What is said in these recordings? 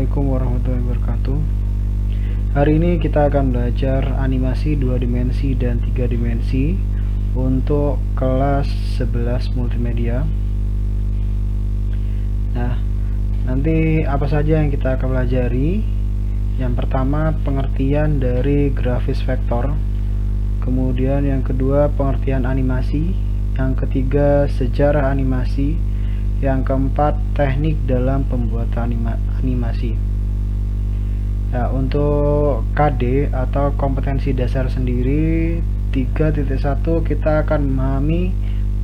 Assalamualaikum warahmatullahi wabarakatuh. Hari ini kita akan belajar animasi 2 dimensi dan 3 dimensi untuk kelas 11 multimedia. Nah, nanti apa saja yang kita akan pelajari? Yang pertama, pengertian dari grafis vektor. Kemudian yang kedua, pengertian animasi. Yang ketiga, sejarah animasi. Yang keempat, teknik dalam pembuatan animasi. Nah, untuk KD atau kompetensi dasar sendiri 3.1 kita akan memahami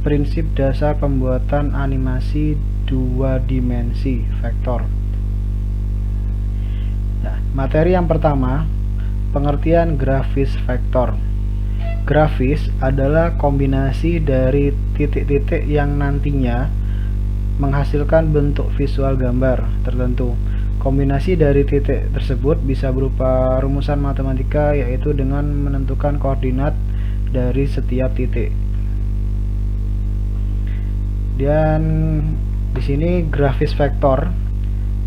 prinsip dasar pembuatan animasi 2 dimensi vektor. Nah, materi yang pertama, pengertian grafis vektor. Grafis adalah kombinasi dari titik-titik yang nantinya menghasilkan bentuk visual gambar tertentu. Kombinasi dari titik tersebut bisa berupa rumusan matematika, yaitu dengan menentukan koordinat dari setiap titik. Dan di sini grafis vektor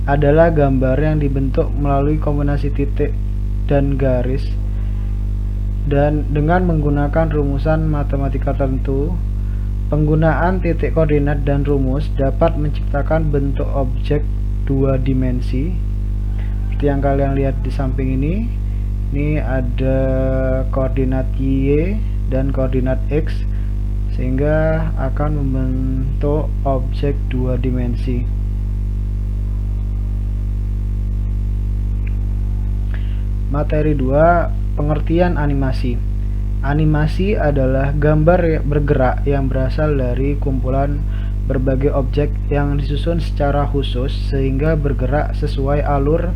adalah gambar yang dibentuk melalui kombinasi titik dan garis dan dengan menggunakan rumusan matematika tertentu. Penggunaan titik koordinat dan rumus dapat menciptakan bentuk objek 2 dimensi seperti yang kalian lihat di samping ini. Ini ada koordinat Y dan koordinat X, sehingga akan membentuk objek 2 dimensi. Materi 2, pengertian animasi. Animasi adalah gambar bergerak yang berasal dari kumpulan berbagai objek yang disusun secara khusus sehingga bergerak sesuai alur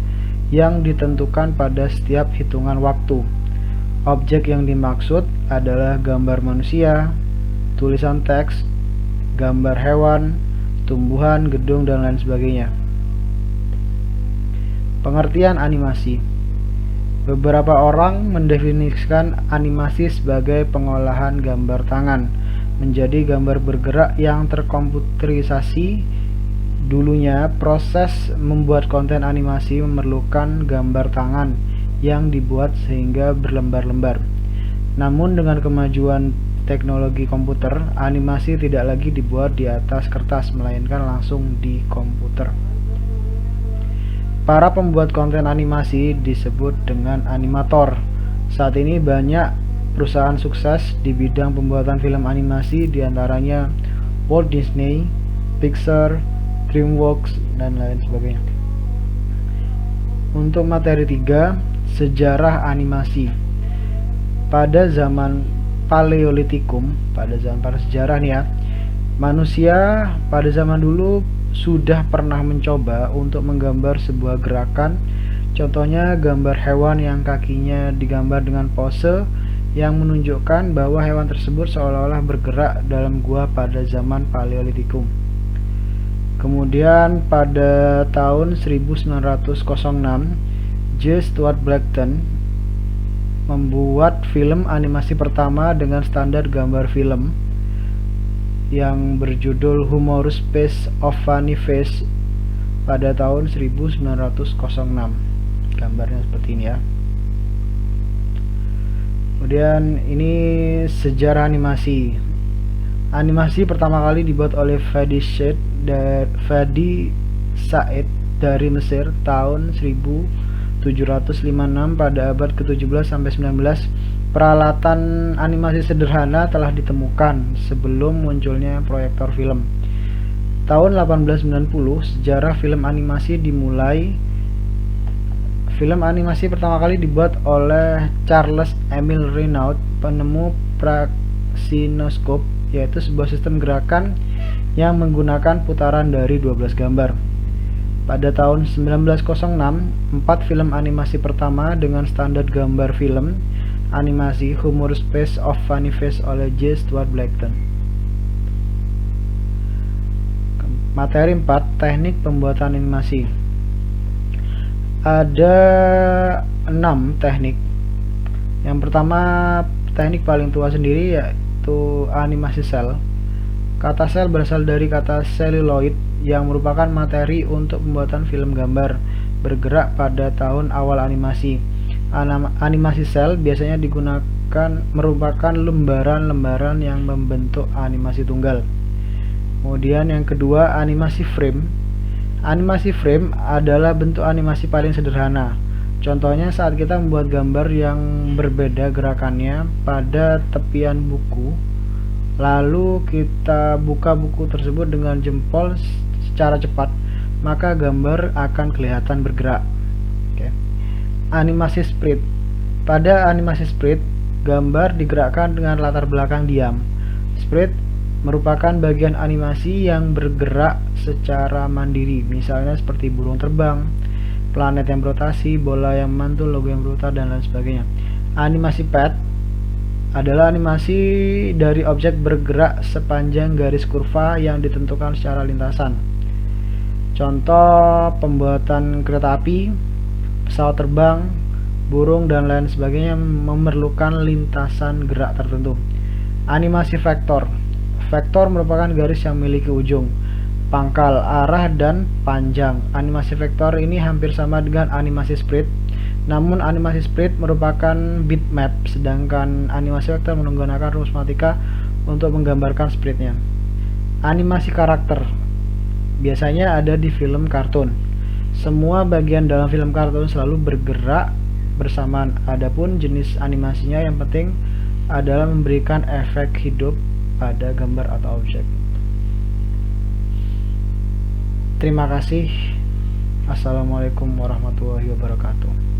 yang ditentukan pada setiap hitungan waktu. Objek yang dimaksud adalah gambar manusia, tulisan teks, gambar hewan, tumbuhan, gedung, dan lain sebagainya. Pengertian animasi. Beberapa orang mendefinisikan animasi sebagai pengolahan gambar tangan menjadi gambar bergerak yang terkomputerisasi. Dulunya, proses membuat konten animasi memerlukan gambar tangan yang dibuat sehingga berlembar-lembar. Namun dengan kemajuan teknologi komputer, animasi tidak lagi dibuat di atas kertas, melainkan langsung di komputer. Para pembuat konten animasi disebut dengan animator. Saat ini banyak perusahaan sukses di bidang pembuatan film animasi, diantaranya Walt Disney, Pixar, DreamWorks, dan lain sebagainya. Untuk materi 3, sejarah animasi. Pada zaman Paleolitikum, pada zaman prasejarah nih ya, manusia pada zaman dulu sudah pernah mencoba untuk menggambar sebuah gerakan. Contohnya gambar hewan yang kakinya digambar dengan pose yang menunjukkan bahwa hewan tersebut seolah-olah bergerak dalam gua pada zaman Paleolitikum. Kemudian pada tahun 1906, J. Stuart Blackton membuat film animasi pertama dengan standar gambar film yang berjudul Humorous Face of Funny Face pada tahun 1906. Gambarnya seperti ini ya. Kemudian ini sejarah animasi. Animasi pertama kali dibuat oleh Fadi Said dari Mesir tahun 1756 pada abad ke-17 sampai 19. Peralatan animasi sederhana telah ditemukan sebelum munculnya proyektor film. Tahun 1890, sejarah film animasi dimulai. Film animasi pertama kali dibuat oleh Charles Emile Renaud, penemu praxinoscope, yaitu sebuah sistem gerakan yang menggunakan putaran dari 12 gambar. Pada tahun 1906, 4 film animasi pertama dengan standar gambar film animasi Humorous Face of Funny Face oleh J. Stuart Blackton. Materi 4, teknik pembuatan animasi. Ada 6 teknik. Yang pertama, teknik paling tua sendiri, yaitu animasi sel. Kata sel berasal dari kata celluloid yang merupakan materi untuk pembuatan film gambar. bergerak pada tahun awal animasi. Animasi sel biasanya merupakan lembaran-lembaran yang membentuk animasi tunggal. Kemudian yang kedua, animasi frame. Animasi frame adalah bentuk animasi paling sederhana. Contohnya saat kita membuat gambar yang berbeda gerakannya pada tepian buku, lalu kita buka buku tersebut dengan jempol secara cepat, maka gambar akan kelihatan bergerak. Oke. Animasi sprite. Pada animasi sprite, gambar digerakkan dengan latar belakang diam. Sprite merupakan bagian animasi yang bergerak secara mandiri, misalnya seperti burung terbang, planet yang berotasi, bola yang memantul, logo yang berputar, dan lain sebagainya. Animasi pad adalah animasi dari objek bergerak sepanjang garis kurva yang ditentukan secara lintasan. Contoh pembuatan kereta api, pesawat terbang, burung, dan lain sebagainya memerlukan lintasan gerak tertentu. Animasi vektor. Vektor merupakan garis yang memiliki ujung, pangkal, arah, dan panjang. Animasi vektor ini hampir sama dengan animasi sprite, namun animasi sprite merupakan bitmap, sedangkan animasi vektor menggunakan rumus matematika untuk menggambarkan sprite-nya. Animasi karakter biasanya ada di film kartun. Semua bagian dalam film kartun selalu bergerak bersamaan. Adapun jenis animasinya yang penting adalah memberikan efek hidup pada gambar atau objek. Terima kasih. Assalamualaikum warahmatullahi wabarakatuh.